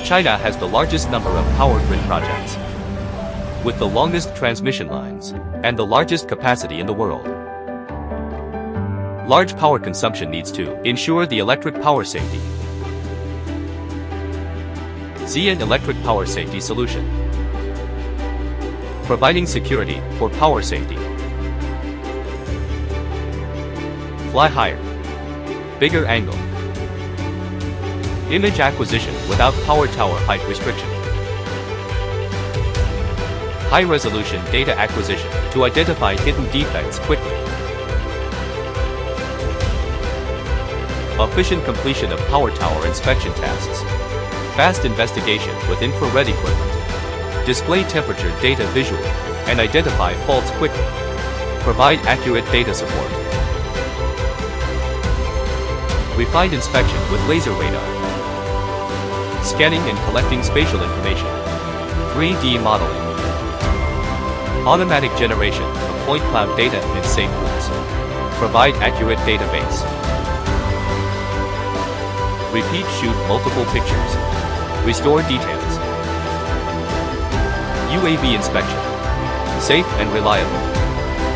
China has the largest number of power grid projects, with the longest transmission lines, and the largest capacity in the world. Large power consumption needs to ensure the electric power safety. ZIYAN Electric Power Safety Solution. Providing security for power safety. Fly higher. Bigger angle. Image acquisition without power tower height restriction. High-resolution data acquisition to identify hidden defects quickly. Efficient completion of power tower inspection tasks. Fast investigation with infrared equipment. Display temperature data visually and identify faults quickly. Provide accurate data support. Refined inspection with laser radar. Scanning and collecting spatial information. 3D modeling. Automatic generation of point cloud data in safe rooms. Provide accurate database. Repeat shoot multiple pictures. Restore details. UAV inspection. Safe and reliable.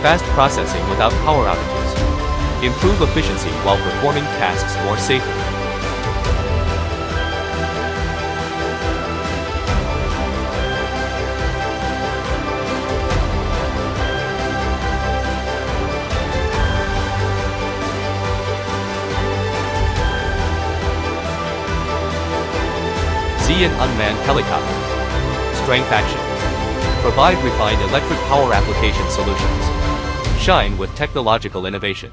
Fast processing without power outages. Improve efficiency while performing tasks more safely. ZIYAN Unmanned Helicopter. Strength action. Provide refined electric power application solutions. Shine with technological innovation.